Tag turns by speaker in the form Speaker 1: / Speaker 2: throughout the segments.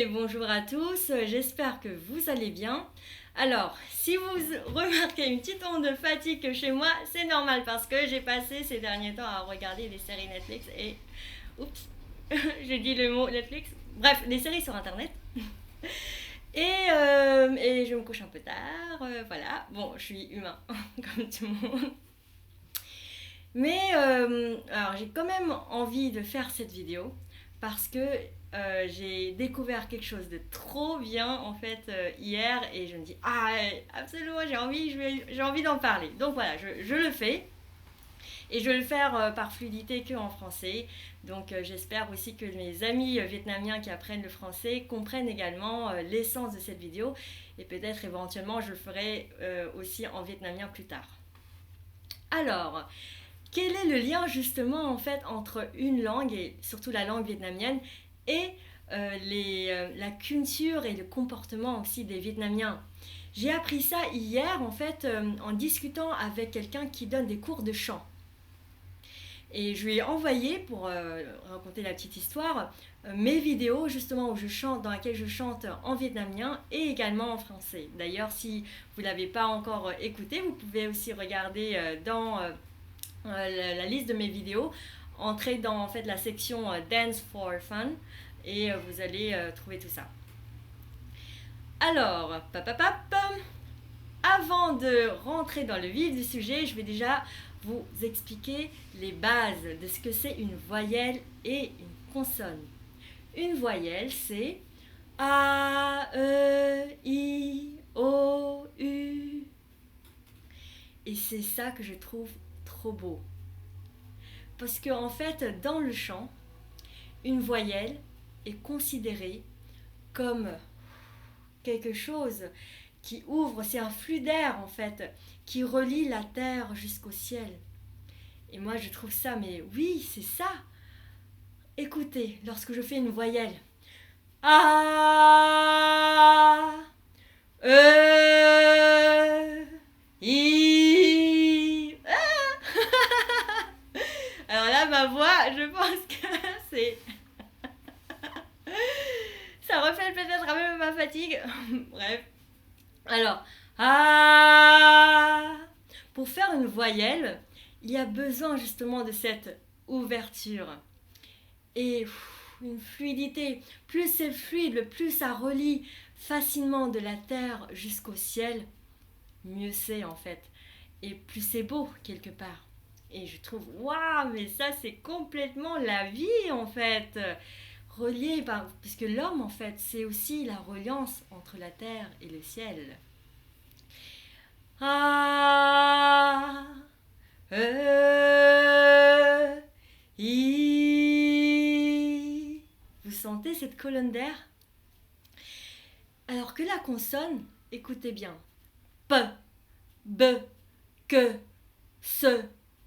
Speaker 1: et bonjour à tous, j'espère que vous allez bien. Alors, si vous remarquez une petite onde de fatigue chez moi, c'est normal parce que j'ai passé ces derniers temps à regarder des séries Netflix et... Oups, j'ai dit le mot Netflix. Bref, des séries sur Internet. Et je me couche un peu tard, voilà. Bon, je suis humain, comme tout le monde. Mais alors j'ai quand même envie de faire cette vidéo parce que j'ai découvert quelque chose de trop bien en fait hier et je me dis ah absolument j'ai envie d'en parler. Donc voilà, je le fais et je vais le faire par fluidité que en français. Donc j'espère aussi que mes amis vietnamiens qui apprennent le français comprennent également l'essence de cette vidéo et peut-être éventuellement je le ferai aussi en vietnamien plus tard. Alors, quel est le lien justement en fait entre une langue et surtout la langue vietnamienne et la culture et le comportement aussi des Vietnamiens? J'ai appris ça hier en fait en discutant avec quelqu'un qui donne des cours de chant. Et je lui ai envoyé, pour raconter la petite histoire, mes vidéos justement où je chante, dans lesquelles je chante en vietnamien et également en français. D'ailleurs, si vous ne l'avez pas encore écouté, vous pouvez aussi regarder dans la liste de mes vidéos, entrez dans en fait la section Dance for Fun et vous allez trouver tout ça. Alors, avant de rentrer dans le vif du sujet, je vais déjà vous expliquer les bases de ce que c'est une voyelle et une consonne. Une voyelle, c'est A, E, I, O, U. Et c'est ça que je trouve trop beau. Parce qu'en fait, dans le chant, une voyelle est considérée comme quelque chose qui ouvre, c'est un flux d'air en fait, qui relie la terre jusqu'au ciel. Et moi je trouve ça, mais oui, c'est ça. Écoutez, lorsque je fais une voyelle, A, E, I. Alors là, ma voix, je pense que c'est... ça reflète peut-être un peu ma fatigue. Bref. Alors, ah. Pour faire une voyelle, il y a besoin justement de cette ouverture. Et une fluidité. Plus c'est fluide, plus ça relie facilement de la terre jusqu'au ciel, mieux c'est en fait. Et plus c'est beau quelque part. Et je trouve, waouh, mais ça c'est complètement la vie en fait. Relié par, puisque l'homme en fait c'est aussi la reliance entre la terre et le ciel. Ah, I. Vous sentez cette colonne d'air? Alors que la consonne, écoutez bien. P, B, que, se,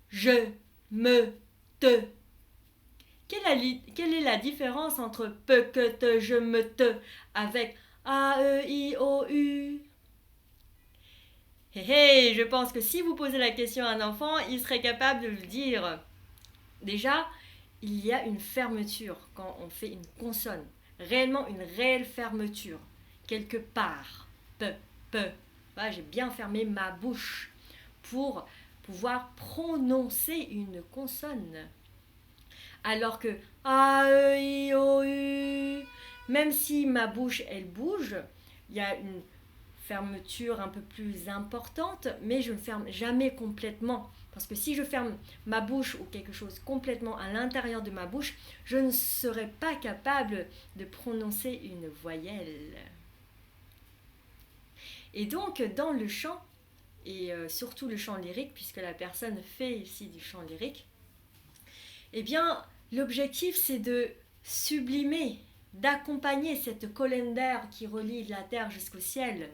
Speaker 1: je, me, te. Quelle est la différence entre pe, que, te, je, me, te avec A, E, I, O, U? Hé hé, je pense que si vous posez la question à un enfant, il serait capable de le dire. Déjà, il y a une fermeture quand on fait une consonne. Réellement une réelle fermeture. Quelque part. Pe, pe. Voilà, j'ai bien fermé ma bouche pour pouvoir prononcer une consonne. Alors que A, E, I, O, U, même si ma bouche elle bouge, il y a une fermeture un peu plus importante, mais je ne ferme jamais complètement. Parce que si je ferme ma bouche ou quelque chose complètement à l'intérieur de ma bouche, je ne serai pas capable de prononcer une voyelle. Et donc, dans le chant, et surtout le chant lyrique, puisque la personne fait ici du chant lyrique, eh bien, l'objectif, c'est de sublimer, d'accompagner cette colonne d'air qui relie la terre jusqu'au ciel.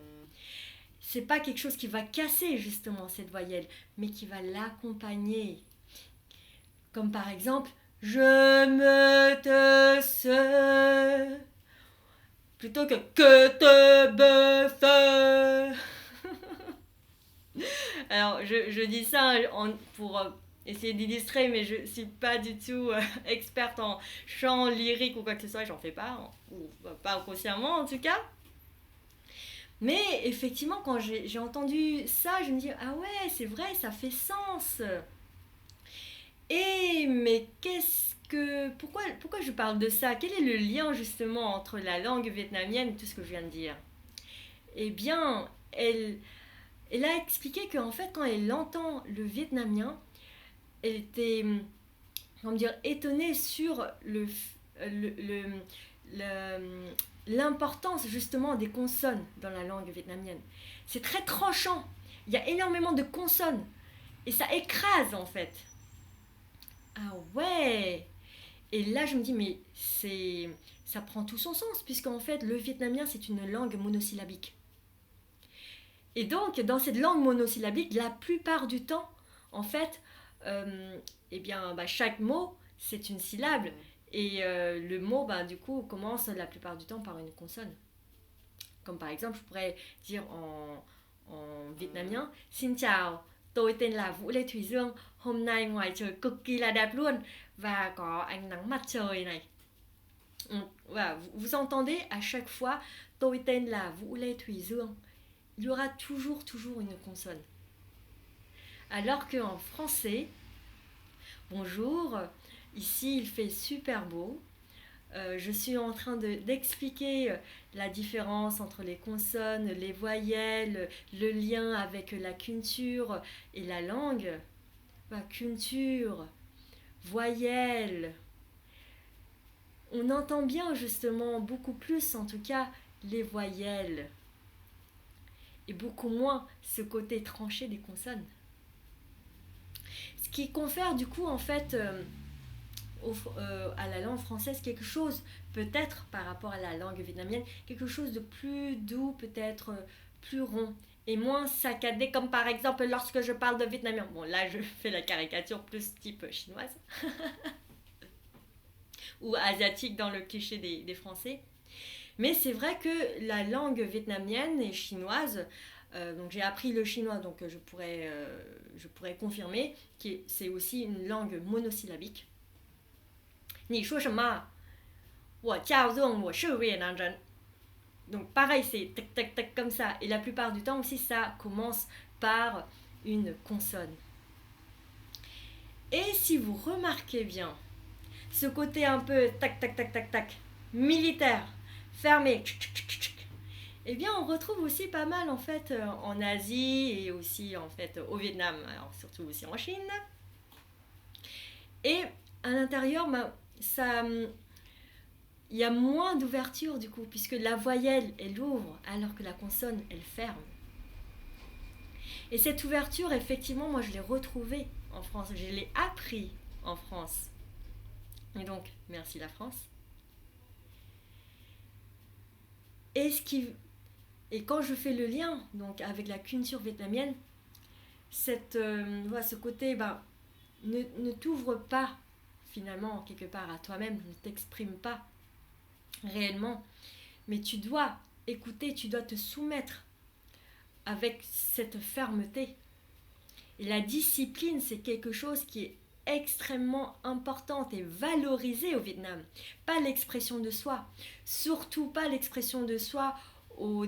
Speaker 1: C'est pas quelque chose qui va casser justement cette voyelle, mais qui va l'accompagner. Comme par exemple, je me te se, plutôt que te be fe. Alors je dis ça pour essayer d'illustrer, mais je suis pas du tout experte en chant lyrique ou quoi que ce soit, j'en fais pas, ou pas consciemment en tout cas. Mais effectivement, quand j'ai entendu ça, je me dis, ah ouais, c'est vrai, ça fait sens. Et mais pourquoi je parle de ça? Quel est le lien justement entre la langue vietnamienne et tout ce que je viens de dire? Eh bien, elle a expliqué qu'en fait, quand elle entend le vietnamien, elle était, comment dire, étonnée sur l'importance justement des consonnes dans la langue vietnamienne. C'est très tranchant. Il y a énormément de consonnes et ça écrase en fait. Ah ouais. Et là je me dis mais ça prend tout son sens puisqu'en fait le vietnamien c'est une langue monosyllabique. Et donc dans cette langue monosyllabique la plupart du temps en fait eh bien chaque mot c'est une syllabe et le mot du coup commence la plupart du temps par une consonne. Comme par exemple je pourrais dire en vietnamien Xin chào, tôi tên là Vũ Lê Thùy Dương. Hôm nay ngoài trời cực kỳ là đẹp luôn và có ánh nắng mặt trời này. Voilà, vous entendez à chaque fois tôi tên là Vũ Lê Thùy Dương. Il y aura toujours une consonne. Alors qu'en français, bonjour, ici il fait super beau. Je suis en train d'expliquer la différence entre les consonnes, les voyelles, le lien avec la culture et la langue. Culture, voyelle. On entend bien justement beaucoup plus en tout cas les voyelles et beaucoup moins ce côté tranché des consonnes. Ce qui confère du coup en fait à la langue française quelque chose, peut-être par rapport à la langue vietnamienne, quelque chose de plus doux, peut-être plus rond et moins saccadé, comme par exemple lorsque je parle de vietnamien. Bon, là je fais la caricature plus type chinoise ou asiatique dans le cliché des Français. Mais c'est vrai que la langue vietnamienne et chinoise, donc j'ai appris le chinois, donc je pourrais confirmer que c'est aussi une langue monosyllabique. 你说什么？我叫做我是越南人. Donc pareil, c'est tac tac tac comme ça. Et la plupart du temps aussi, ça commence par une consonne. Et si vous remarquez bien, ce côté un peu tac tac tac tac tac, militaire, fermé, eh bien on retrouve aussi pas mal en fait en Asie et aussi en fait au Vietnam, alors surtout aussi en Chine. Et à l'intérieur, il y a moins d'ouverture du coup, puisque la voyelle elle ouvre alors que la consonne elle ferme. Et cette ouverture, effectivement, moi je l'ai retrouvée en France, je l'ai appris en France. Et donc, merci la France. Et quand je fais le lien donc, avec la culture vietnamienne, ce côté ne t'ouvre pas finalement quelque part à toi-même, ne t'exprime pas réellement, mais tu dois écouter, tu dois te soumettre avec cette fermeté. Et la discipline, c'est quelque chose qui est extrêmement importante et valorisée au Vietnam. Pas l'expression de soi, surtout pas l'expression de soi en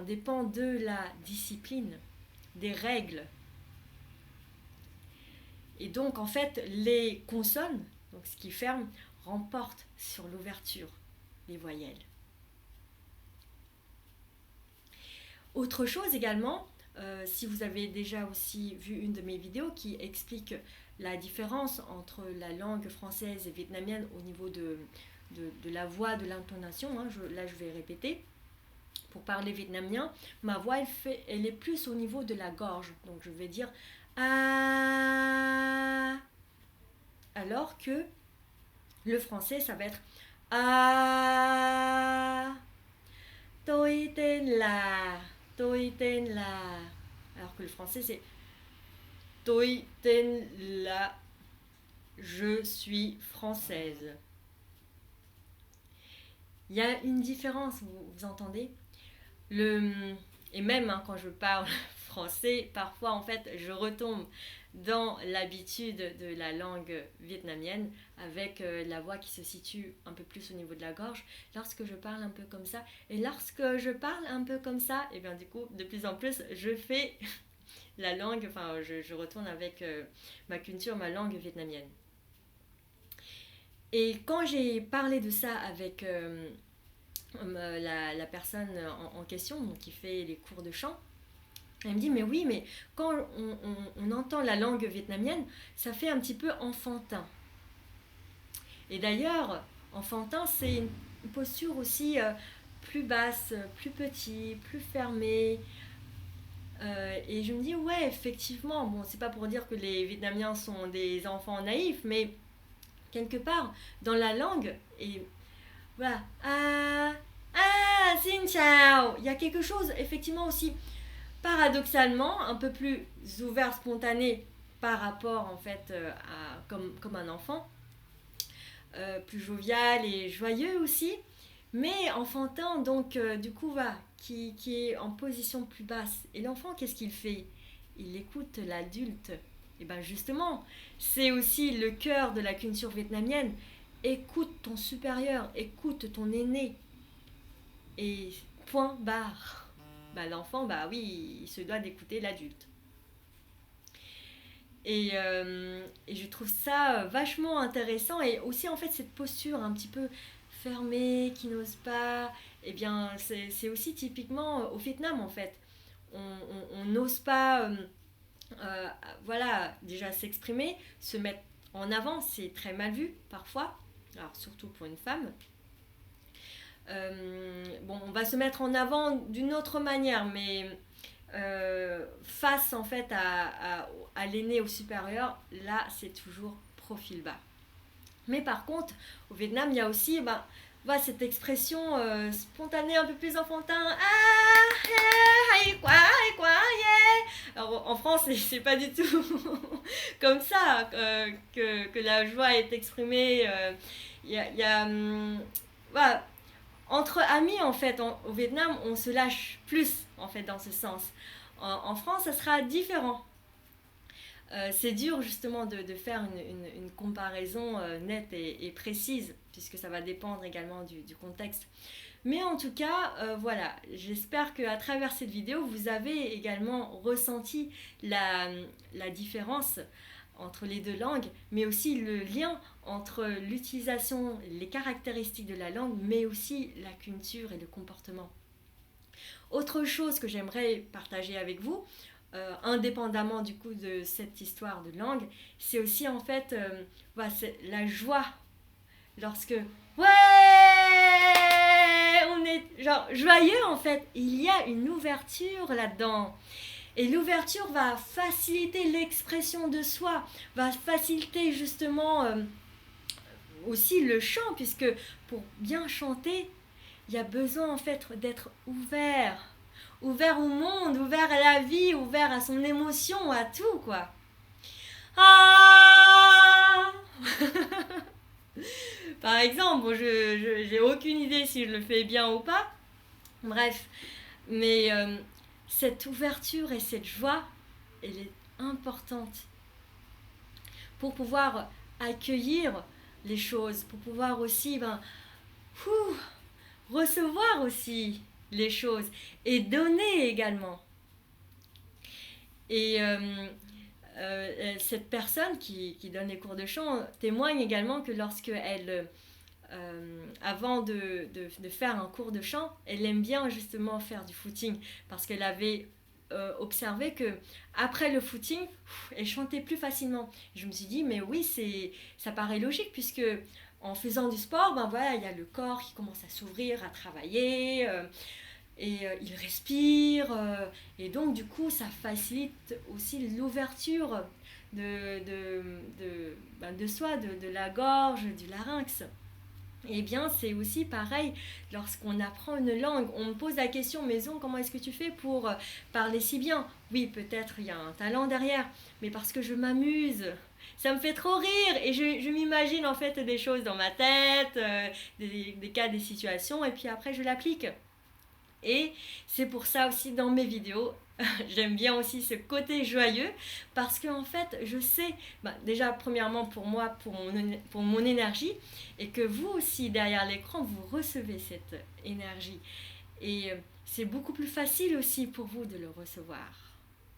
Speaker 1: dépend de la discipline, des règles. Et donc en fait les consonnes, donc ce qui ferme, remportent sur l'ouverture des voyelles. Autre chose également, si vous avez déjà aussi vu une de mes vidéos qui explique la différence entre la langue française et vietnamienne au niveau de la voix, de l'intonation, là je vais répéter. Pour parler vietnamien, ma voix elle est plus au niveau de la gorge, donc je vais dire ah, alors que le français ça va être ah, tôi tên là, alors que le français c'est tôi tên là, je suis française. Il y a une différence, vous entendez? Et même quand je parle français, parfois en fait je retombe dans l'habitude de la langue vietnamienne avec la voix qui se situe un peu plus au niveau de la gorge lorsque je parle un peu comme ça. Et lorsque je parle un peu comme ça, et bien du coup de plus en plus je fais la langue, enfin je retourne avec ma culture, ma langue vietnamienne. Et quand j'ai parlé de ça avec la personne en question, donc, qui fait les cours de chant, elle me dit mais oui, mais quand on entend la langue vietnamienne, ça fait un petit peu enfantin. Et d'ailleurs, enfantin, c'est une posture aussi plus basse, plus petite, plus fermée. Et je me dis ouais, effectivement, bon, c'est pas pour dire que les Vietnamiens sont des enfants naïfs, mais quelque part dans la langue, et voilà, xin chào, il y a quelque chose effectivement aussi paradoxalement un peu plus ouvert, spontané par rapport en fait comme un enfant, plus jovial et joyeux aussi, mais enfantin, donc du coup qui est en position plus basse. Et l'enfant, qu'est-ce qu'il fait? Il écoute l'adulte. Et bien justement, c'est aussi le cœur de la culture vietnamienne. Écoute ton supérieur, écoute ton aîné. Et point barre. L'enfant, oui, il se doit d'écouter l'adulte. Et je trouve ça vachement intéressant. Et aussi, en fait, cette posture un petit peu fermée, qui n'ose pas, eh bien, c'est aussi typiquement au Vietnam, en fait. On n'ose pas, voilà, déjà s'exprimer, se mettre en avant, c'est très mal vu, parfois. Alors, surtout pour une femme. Bon, on va se mettre en avant d'une autre manière, mais face en fait à l'aîné, au supérieur, là c'est toujours profil bas. Mais par contre, au Vietnam, il y a aussi cette expression spontanée, un peu plus enfantin. Hay quá, yeah. Alors en France, c'est pas du tout comme ça que la joie est exprimée. Il y a voilà. Entre amis, en fait, au Vietnam, on se lâche plus, en fait, dans ce sens. En France, ça sera différent. C'est dur, justement, de faire une comparaison nette et précise, puisque ça va dépendre également du contexte. Mais en tout cas, voilà, j'espère qu'à travers cette vidéo, vous avez également ressenti la différence entre les deux langues, mais aussi le lien entre l'utilisation, les caractéristiques de la langue, mais aussi la culture et le comportement. Autre chose que j'aimerais partager avec vous, indépendamment du coup de cette histoire de langue, c'est aussi en fait c'est la joie lorsque on est genre joyeux en fait, il y a une ouverture là-dedans. Et l'ouverture va faciliter l'expression de soi, va faciliter justement aussi le chant, puisque pour bien chanter, il y a besoin en fait d'être ouvert. Ouvert au monde, ouvert à la vie, ouvert à son émotion, à tout quoi. Ah Par exemple, je j'ai aucune idée si je le fais bien ou pas. Bref, mais cette ouverture et cette joie, elle est importante pour pouvoir accueillir les choses, pour pouvoir aussi recevoir aussi les choses et donner également. Et cette personne qui donne les cours de chant témoigne également que lorsque elle avant de faire un cours de chant, elle aime bien justement faire du footing parce qu'elle avait observé que après le footing, elle chantait plus facilement. Je me suis dit mais oui, ça paraît logique puisque en faisant du sport, il y a le corps qui commence à s'ouvrir, à travailler et il respire et donc du coup ça facilite aussi l'ouverture de soi, de la gorge, du larynx. Eh bien, c'est aussi pareil lorsqu'on apprend une langue. On me pose la question, Maison, comment est-ce que tu fais pour parler si bien? Oui, peut-être il y a un talent derrière, mais parce que je m'amuse. Ça me fait trop rire et je m'imagine en fait des choses dans ma tête, des cas, des situations, et puis après je l'applique. Et c'est pour ça aussi dans mes vidéos, J'aime bien aussi ce côté joyeux parce que en fait, je sais, déjà premièrement pour moi, pour mon énergie, et que vous aussi derrière l'écran, vous recevez cette énergie. Et c'est beaucoup plus facile aussi pour vous de le recevoir.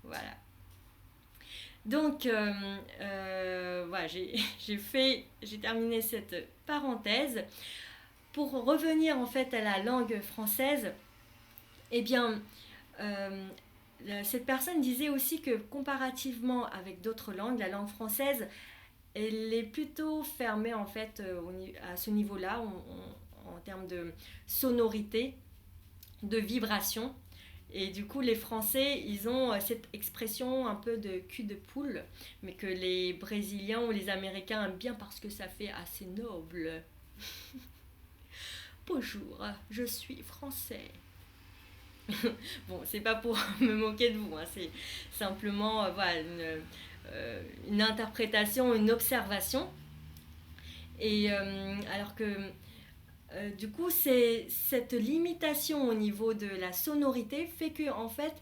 Speaker 1: Voilà. Donc, voilà, j'ai terminé cette parenthèse. Pour revenir en fait à la langue française, eh bien, euh, cette personne disait aussi que comparativement avec d'autres langues, la langue française, elle est plutôt fermée en fait à ce niveau-là, en termes de sonorité, de vibration. Et du coup, les Français, ils ont cette expression un peu de cul de poule, mais que les Brésiliens ou les Américains aiment bien parce que ça fait assez noble. Bonjour, je suis français. Bon, c'est pas pour me moquer de vous, hein, c'est simplement voilà, une interprétation, une observation. Et alors que du coup, c'est cette limitation au niveau de la sonorité fait que, en fait,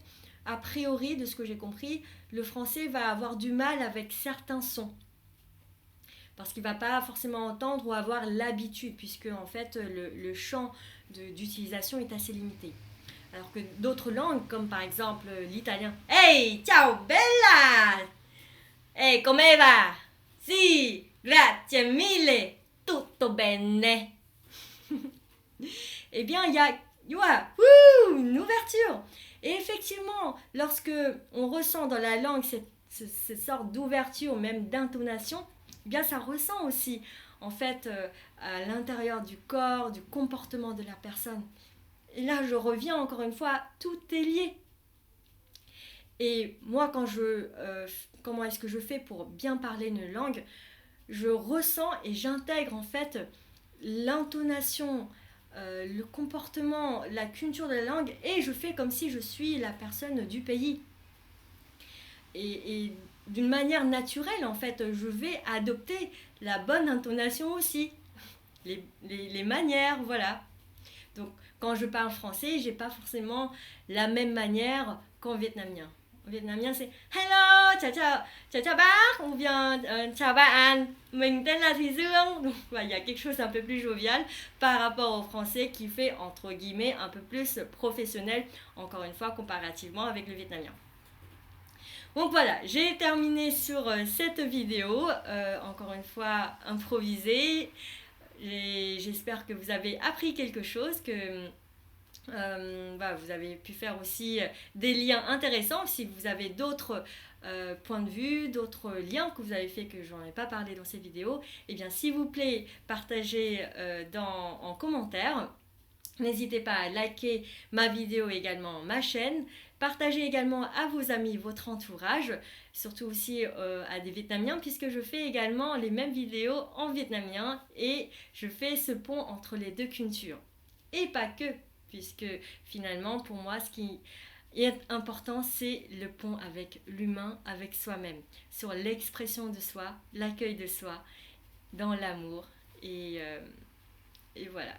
Speaker 1: a priori, de ce que j'ai compris, le français va avoir du mal avec certains sons. Parce qu'il ne va pas forcément entendre ou avoir l'habitude, puisque en fait, le champ d'utilisation est assez limité. Alors que d'autres langues, comme par exemple l'italien. Hey, ciao, bella! Hey, come va? Si, grazie mille, tutto bene. Eh bien, il y a une ouverture. Et effectivement, lorsque on ressent dans la langue cette sorte d'ouverture, même d'intonation, eh bien, ça ressent aussi, en fait, à l'intérieur du corps, du comportement de la personne. Et là, je reviens encore une fois, tout est lié. Et moi, comment est-ce que je fais pour bien parler une langue? Je ressens et j'intègre en fait l'intonation, le comportement, la culture de la langue, et je fais comme si je suis la personne du pays. Et d'une manière naturelle, en fait, je vais adopter la bonne intonation aussi, les manières, voilà. Donc, quand je parle français, j'ai pas forcément la même manière qu'en vietnamien. En vietnamien, c'est hello, chào chào, chào chào bác, ou bien chào bạn, mình tên là Thùy Dương. Donc, voilà, il y a quelque chose un peu plus jovial par rapport au français qui fait, entre guillemets, un peu plus professionnel, encore une fois, comparativement avec le vietnamien. Donc voilà, j'ai terminé sur cette vidéo, encore une fois improvisée. J'espère que vous avez appris quelque chose, que vous avez pu faire aussi des liens intéressants. Si vous avez d'autres points de vue, d'autres liens que vous avez fait que je n'en ai pas parlé dans ces vidéos, eh bien s'il vous plaît, partagez en commentaire. N'hésitez pas à liker ma vidéo et également ma chaîne. Partagez également à vos amis, votre entourage, surtout aussi à des Vietnamiens, puisque je fais également les mêmes vidéos en vietnamien et je fais ce pont entre les deux cultures. Et pas que, puisque finalement, pour moi, ce qui est important, c'est le pont avec l'humain, avec soi-même, sur l'expression de soi, l'accueil de soi, dans l'amour et voilà.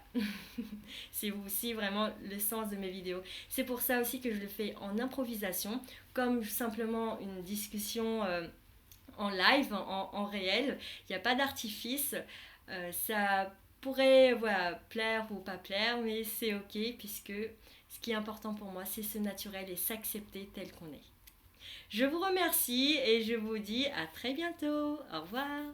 Speaker 1: C'est aussi vraiment le sens de mes vidéos. C'est pour ça aussi que je le fais en improvisation, comme simplement une discussion en live, en réel. Il n'y a pas d'artifice. Ça pourrait plaire ou pas plaire, mais c'est ok puisque ce qui est important pour moi, c'est ce naturel et s'accepter tel qu'on est. Je vous remercie et je vous dis à très bientôt. Au revoir.